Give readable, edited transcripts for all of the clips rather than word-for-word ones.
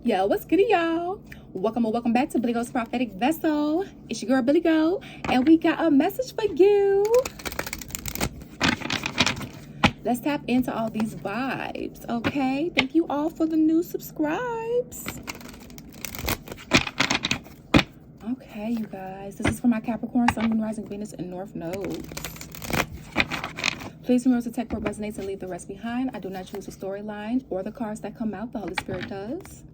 Yo, what's good, y'all? Welcome back to Billy Go's Prophetic Vessel. It's your girl Billy Go, and we got a message for you. Let's tap into all these vibes, okay? Thank you all for the new subscribes. Okay, you guys, this is for my Capricorn, Sun, Moon, Rising, Venus, and North nodes. Please remember to take what resonates and leave the rest behind. I do not choose a storyline or the cards that come out. The Holy Spirit does.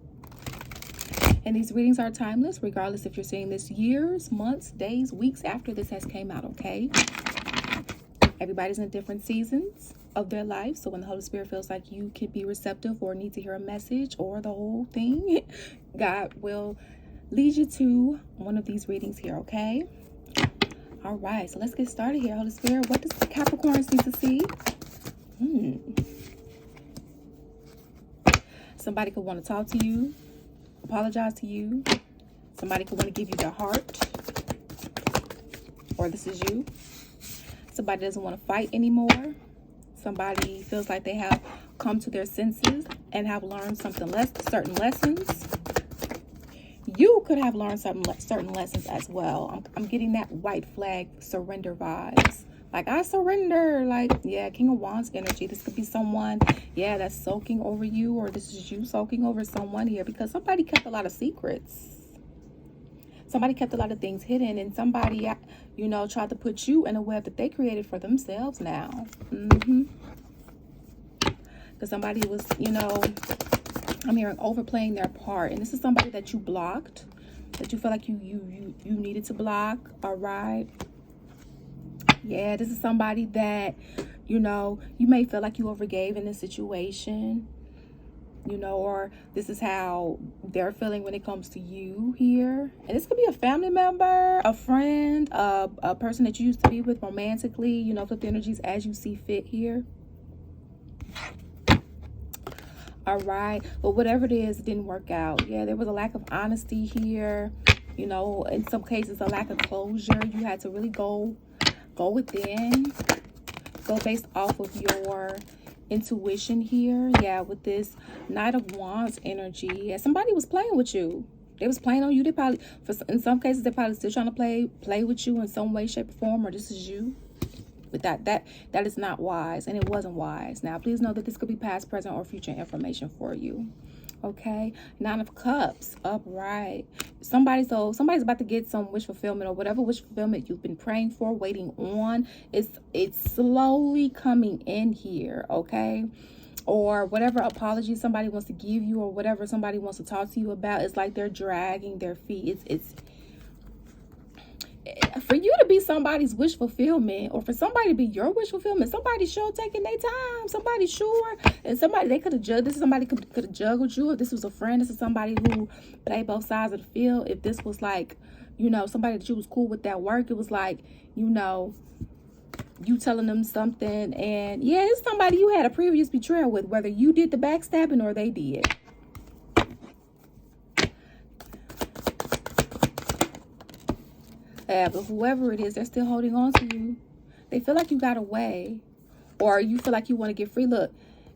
And these readings are timeless, regardless if you're seeing this years, months, days, weeks after this has came out, okay? Everybody's in different seasons of their life. So when the Holy Spirit feels like you can be receptive or need to hear a message or the whole thing, God will lead you to one of these readings here, okay? All right, so let's get started here. Holy Spirit, what does the Capricorns need to see? Somebody could want to talk to you, apologize to you. Somebody could want to give you their heart, or this is you. Somebody doesn't want to fight anymore. Somebody feels like they have come to their senses and have learned certain lessons. You could have learned certain lessons as well. I'm getting that white flag surrender vibes. Like, I surrender. Like, yeah, King of Wands energy. This could be someone, yeah, that's soaking over you, or this is you soaking over someone here, because somebody kept a lot of secrets. Somebody kept a lot of things hidden, and somebody, you know, tried to put you in a web that they created for themselves now. Because somebody was, you know, I'm hearing overplaying their part, and this is somebody that you blocked, that you feel like you needed to block. All right. Yeah, this is somebody that, you know, you may feel like you overgave in this situation, you know, or this is how they're feeling when it comes to you here. And this could be a family member, a friend, a person that you used to be with romantically, you know, flip the energies as you see fit here. All right, but whatever it is, it didn't work out. Yeah, there was a lack of honesty here, you know, in some cases a lack of closure. You had to really go within, go based off of your intuition here. Yeah, with this Knight of Wands energy. Yeah, somebody was playing with you. They was playing on you. They probably, in some cases, they're probably still trying to play with you in some way, shape, or form, or this is you. But that is not wise, and it wasn't wise. Now, please know that this could be past, present, or future information for you. Okay, Nine of Cups, upright. Somebody's about to get some wish fulfillment, or whatever wish fulfillment you've been praying for, waiting on. It's slowly coming in here, okay? Or whatever apology somebody wants to give you, or whatever somebody wants to talk to you about, it's like they're dragging their feet. It's for you to be somebody's wish fulfillment, or for somebody to be your wish fulfillment. Somebody sure taking their time. Somebody sure, and somebody they could have judged. This is somebody could have juggled you. If this was a friend, this is somebody who played both sides of the field. If this was like, you know, somebody that you was cool with that work, it was like, you know, you telling them something, and yeah, it's somebody you had a previous betrayal with, whether you did the backstabbing or they did. But whoever it is, they're still holding on to you. They feel like you got away, or you feel like you want to get free. Look,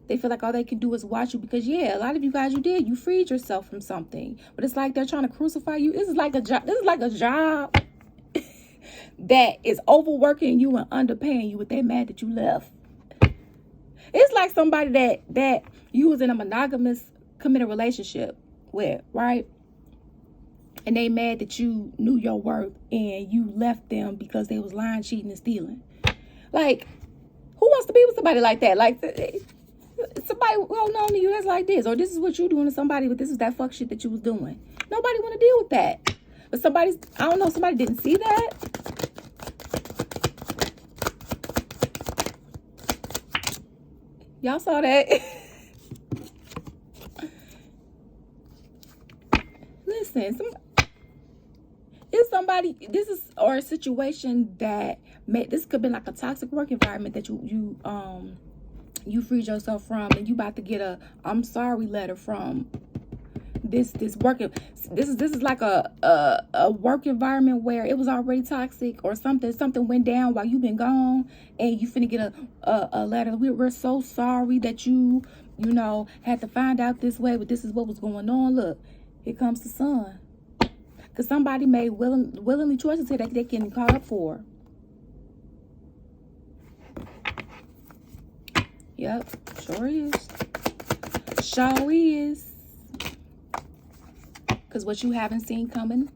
they feel like all they can do is watch you, because yeah, a lot of you guys, you freed yourself from something, but it's like they're trying to crucify you. This is like a job. This is like a job that is overworking you and underpaying you, but they mad that you left. It's like somebody that you was in a monogamous committed relationship with, right? And they mad that you knew your worth and you left them because they was lying, cheating, and stealing. Like, who wants to be with somebody like that? Like, somebody holding on to you that's like this. Or this is what you're doing to somebody, but this is that fuck shit that you was doing. Nobody want to deal with that. But I don't know, somebody didn't see that. Y'all saw that. Listen, this is or a situation that this could be like a toxic work environment that you freed yourself from, and you about to get a I'm sorry letter from this is like a work environment where it was already toxic, or something went down while you've been gone, and you finna get a letter. We're so sorry that you you know, had to find out this way, but this is what was going on. Look, here comes the sun. Because somebody made willingly choices here that they can call up for. Yep, sure is. Sure is. Because what you haven't seen coming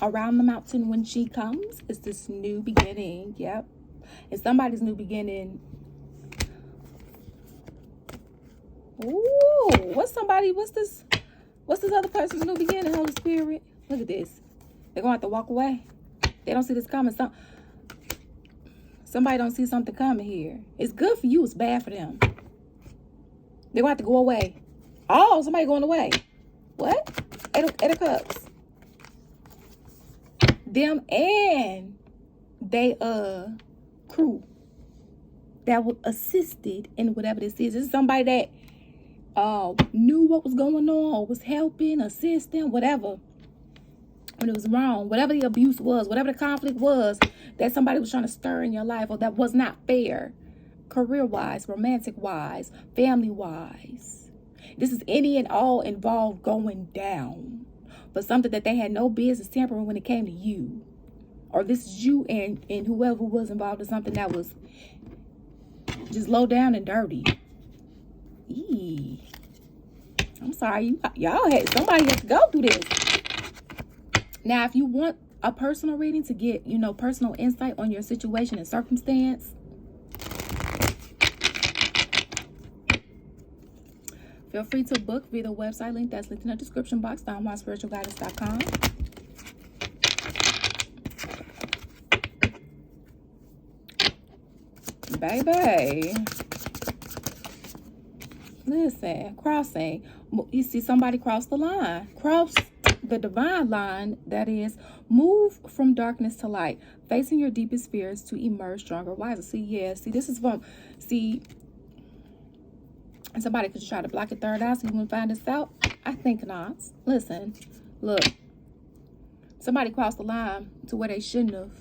around the mountain when she comes is this new beginning. Yep. And somebody's new beginning. Ooh, what's this other person's new beginning, Holy Spirit? Look at this. They're going to have to walk away. They don't see this coming. Somebody don't see something coming here. It's good for you. It's bad for them. They're going to have to go away. Oh, somebody going away. What? Eight of Cups. Them and they crew that was assisted in whatever this is. This is somebody that knew what was going on, or was helping, assisting, whatever. When it was wrong, whatever the abuse was, whatever the conflict was that somebody was trying to stir in your life, or that was not fair, career-wise, romantic-wise, family-wise. This is any and all involved going down. But something that they had no business tampering when it came to you. Or this is you and whoever was involved in something that was just low down and dirty. Eee. I'm sorry, somebody has to go through this. Now, if you want a personal reading to get, you know, personal insight on your situation and circumstance, feel free to book via the website link that's linked in the description box, downwildspiritualguidance.com. Baby, listen, crossing. You see somebody cross the line. Cross the divine line, that is, move from darkness to light, facing your deepest fears to emerge stronger, wiser. This is from, somebody could try to block your third eye so you wouldn't find this out. I think not. Listen, look, somebody crossed the line to where they shouldn't have.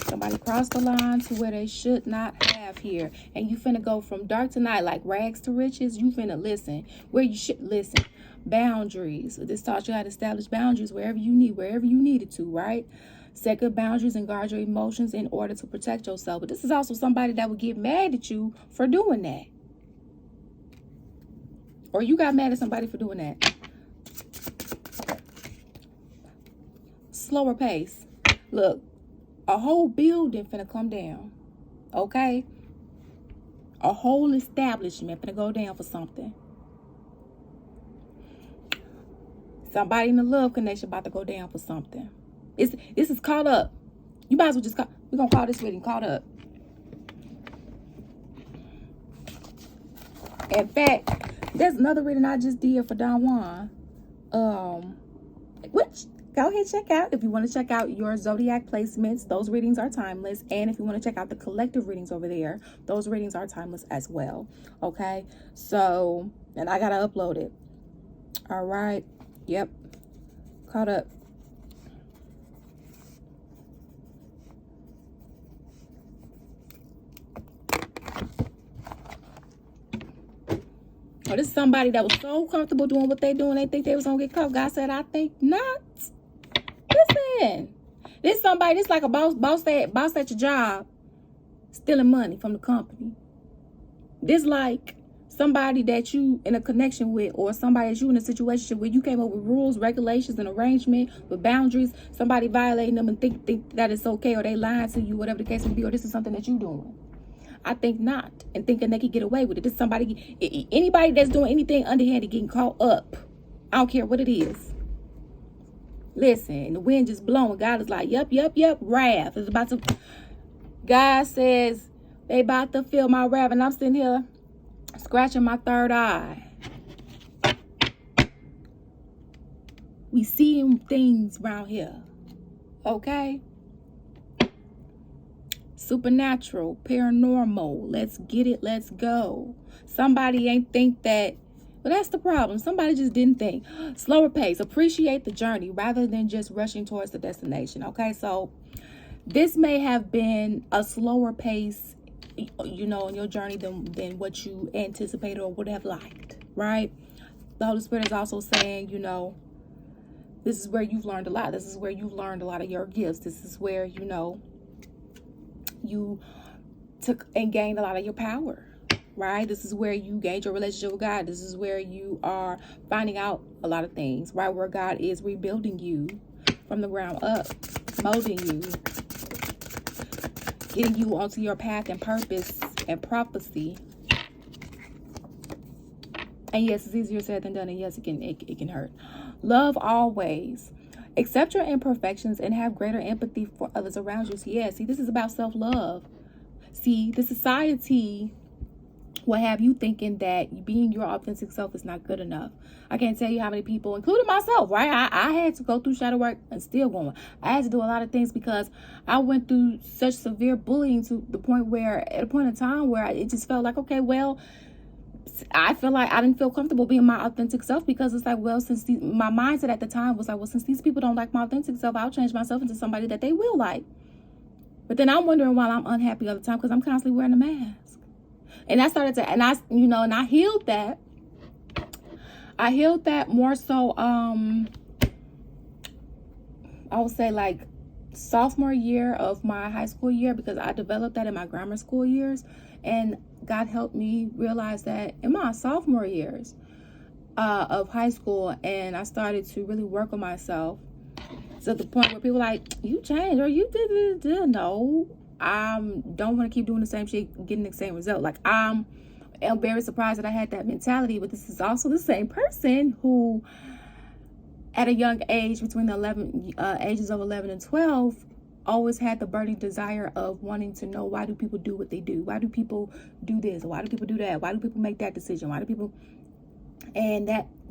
Somebody crossed the line to where they should not have here. And you finna go from dark to night, like rags to riches. You finna listen where you should listen. Boundaries. This taught you how to establish boundaries wherever you needed to, right? Set good boundaries and guard your emotions in order to protect yourself. But this is also somebody that would get mad at you for doing that. Or you got mad at somebody for doing that. Slower pace. Look. A whole building finna come down, okay? A whole establishment finna go down for something. Somebody in the love connection about to go down for something. This is caught up. You might as well just call. We're gonna call this reading caught up. In fact, there's another reading I just did for Don Juan. Which go ahead, check out. If you want to check out your zodiac placements, those readings are timeless. And if you want to check out the collective readings over there, those readings are timeless as well. Okay, so, and I gotta upload it. All right, yep, caught up. Oh, this is somebody that was so comfortable doing what they doing. They think they was gonna get caught. God said, I think not. Listen, this somebody, this like a boss at your job, stealing money from the company. This like somebody that you in a connection with, or somebody that you in a situation where you came up with rules, regulations, and arrangement with boundaries. Somebody violating them and think that it's okay, or they lying to you, whatever the case may be, or this is something that you doing. I think not, and thinking they could get away with it. This is somebody, anybody that's doing anything underhanded getting caught up. I don't care what it is. Listen, the wind just blowing. God is like, yep, wrath is about to. God says they about to feel my wrath, and I'm sitting here scratching my third eye. We seeing things around here, okay? Supernatural, paranormal. Let's get it. Let's go. Somebody ain't think that. Well, that's the problem. Somebody just didn't think. Slower pace. Appreciate the journey rather than just rushing towards the destination. Okay, so this may have been a slower pace you know, in your journey than what you anticipated or would have liked, right? The Holy Spirit is also saying, you know, this is where you've learned a lot. This is where you've learned a lot of your gifts. This is where, you know, you took and gained a lot of your power, right? This is where you gained your relationship with God. This is where you are finding out a lot of things, right? Where God is rebuilding you from the ground up, molding you, getting you onto your path and purpose and prophecy. And yes, it's easier said than done. And yes, it can hurt. Love always. Accept your imperfections and have greater empathy for others around you. So yeah, see, this is about self-love. See, the society will have you thinking that being your authentic self is not good enough. I can't tell you how many people, including myself, right? I had to go through shadow work and still going. I had to do a lot of things because I went through such severe bullying to the point where, at a point in time where it just felt like, okay, well, I feel like I didn't feel comfortable being my authentic self because it's like, well, since my mindset at the time was like, well, since these people don't like my authentic self, I'll change myself into somebody that they will like. But then I'm wondering why I'm unhappy all the time because I'm constantly wearing a mask. And I started to, and I, you know, and I healed that. I healed that more so, I would say like sophomore year of my high school year, because I developed that in my grammar school years. And God helped me realize that in my sophomore years of high school, and I started to really work on myself to the point where people are like, you changed or you did. No, I don't want to keep doing the same shit, getting the same result. Like I'm very surprised that I had that mentality, but this is also the same person who at a young age, between the ages of 11 and 12, always had the burning desire of wanting to know, why do people do what they do? Why do people do this? Why do people do that? Why do people make that decision? Why do people? And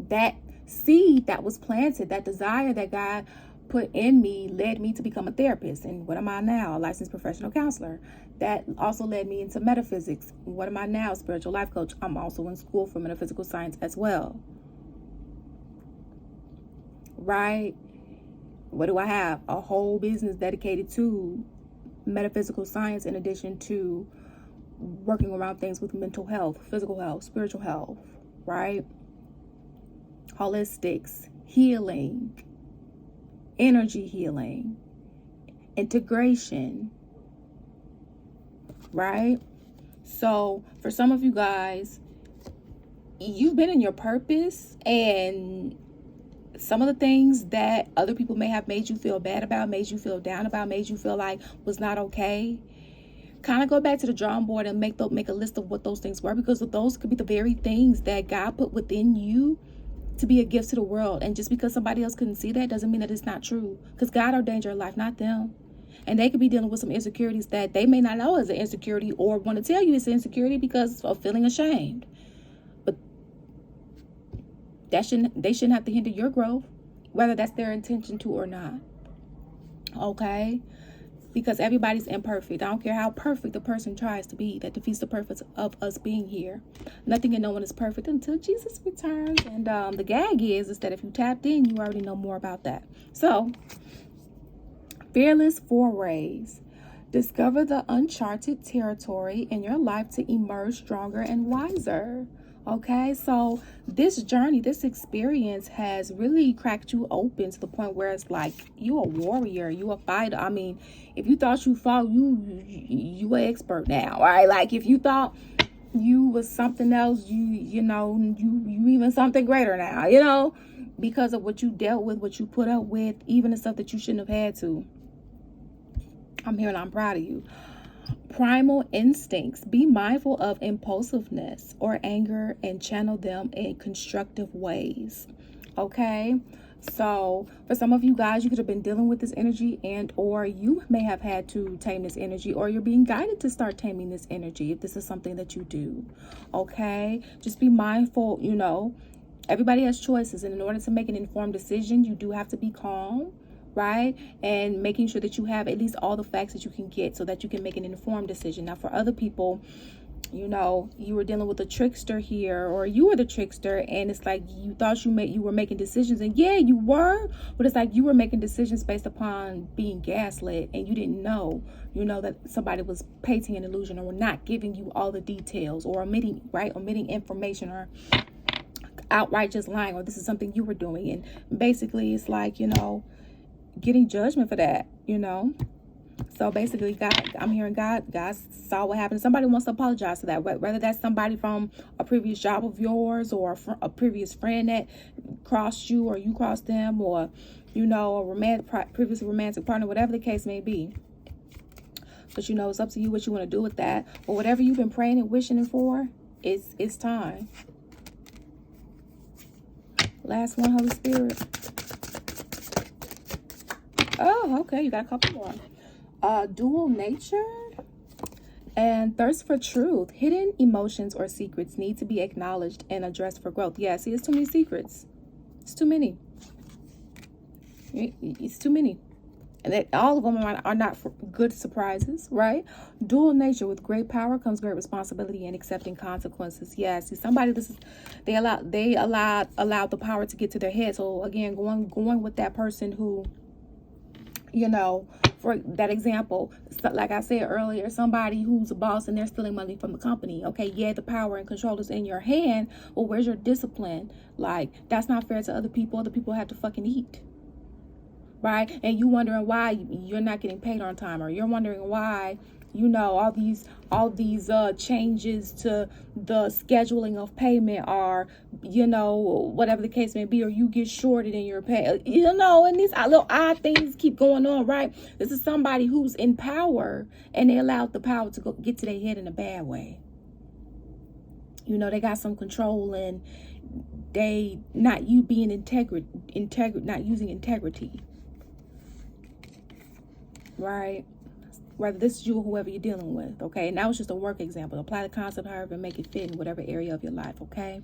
that seed that was planted, that desire that God put in me, led me to become a therapist. And what am I now? A licensed professional counselor. That also led me into metaphysics. What am I now? Spiritual life coach. I'm also in school for metaphysical science as well. Right? What do I have? A whole business dedicated to metaphysical science, in addition to working around things with mental health, physical health, spiritual health, right? Holistics, healing, energy healing, integration, right? So for some of you guys, you've been in your purpose, and some of the things that other people may have made you feel bad about, made you feel down about, made you feel like was not okay, kind of go back to the drawing board and make a list of what those things were, because those could be the very things that God put within you to be a gift to the world. And just because somebody else couldn't see that doesn't mean that it's not true, because God ordained your life, not them. And they could be dealing with some insecurities that they may not know is an insecurity, or want to tell you it's an insecurity because of feeling ashamed. But they shouldn't have to hinder your growth, whether that's their intention to or not. Okay? Because everybody's imperfect. I don't care how perfect the person tries to be. That defeats the purpose of us being here. Nothing and no one is perfect until Jesus returns. And the gag is that if you tapped in, you already know more about that. So, fearless forays. Discover the uncharted territory in your life to emerge stronger and wiser. Okay, so this journey, this experience has really cracked you open to the point where it's like you a warrior, you a fighter. I mean, if you thought you fought, you an expert now, right? Like if you thought you was something else, you know you even something greater now, you know, because of what you dealt with, what you put up with, even the stuff that you shouldn't have had to. I'm here and I'm proud of you. Primal instincts. Be mindful of impulsiveness or anger and channel them in constructive ways. Okay, so for some of you guys, you could have been dealing with this energy, and or you may have had to tame this energy, or you're being guided to start taming this energy if this is something that you do. Okay, just be mindful. You know, everybody has choices, and in order to make an informed decision, you do have to be calm, right? And making sure that you have at least all the facts that you can get so that you can make an informed decision. Now, for other people, You know, you were dealing with a trickster here, or you were the trickster, and it's like you thought you were making decisions, and yeah, you were, but it's like you were making decisions based upon being gaslit, and you didn't know, you know, that somebody was painting an illusion or not giving you all the details, or omitting information, or outright just lying, or this is something you were doing. And basically it's like, you know, getting judgment for that, you know. So basically, I'm hearing God saw what happened. Somebody wants to apologize for that, whether that's somebody from a previous job of yours, or a previous friend that crossed you, or you crossed them, or, you know, a previous romantic partner, whatever the case may be. But, you know, it's up to you what you want to do with that. Or whatever you've been praying and wishing for, it's time. Last one, Holy Spirit. Oh, okay, you got a couple more. Dual nature and thirst for truth. Hidden emotions or secrets need to be acknowledged and addressed for growth. Yeah, see, it's too many secrets. It's too many. It's too many. And all of them are not good surprises, right? Dual nature. With great power comes great responsibility and accepting consequences. Yeah, see, somebody, they allowed the power to get to their head. So again, going with that person who, you know, for that example, like I said earlier, somebody who's a boss and they're stealing money from the company. Okay, yeah, the power and control is in your hand. Well, where's your discipline? Like, that's not fair to other people. Other people have to fucking eat, right? And you wondering why you're not getting paid on time, or you're wondering why, you know, all these changes to the scheduling of payment, are, you know, whatever the case may be, or you get shorted in your pay, you know, and these little odd things keep going on, right? This is somebody who's in power, and they allowed the power to get to their head in a bad way. You know, they got some control, and they not using integrity, right? Whether this is you or whoever you're dealing with, okay? And that was just a work example. Apply the concept however, make it fit in whatever area of your life, okay?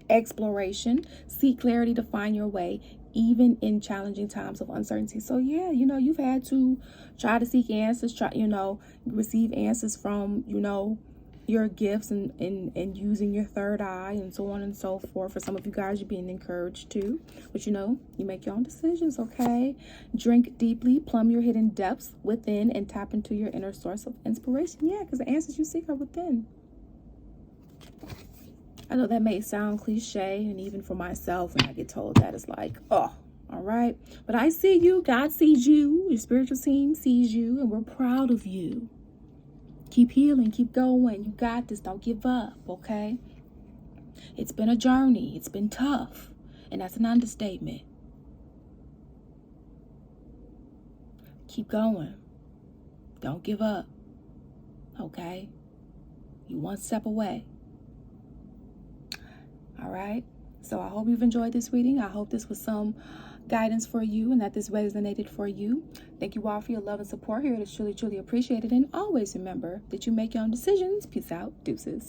Exploration. Seek clarity to find your way, even in challenging times of uncertainty. So, yeah, you know, you've had to try to seek answers, receive answers from, you know, your gifts, and using your third eye, and so on and so forth. For some of you guys, you're being encouraged to, but you know, you make your own decisions, okay? Drink deeply, plumb your hidden depths within, and tap into your inner source of inspiration. Yeah, because the answers you seek are within. I know that may sound cliche, and even for myself, when I get told that, it's like, oh, all right. But I see you. God sees you. Your spiritual team sees you, and we're proud of you. Keep healing, keep going. You got this. Don't give up, okay? It's been a journey. It's been tough, and that's an understatement. Keep going. Don't give up, okay? You one step away. All right? So I hope you've enjoyed this reading. I hope this was some guidance for you, and that this resonated for you. Thank you all for your love and support here. It is truly, truly appreciated. And always remember that you make your own decisions. Peace out. Deuces.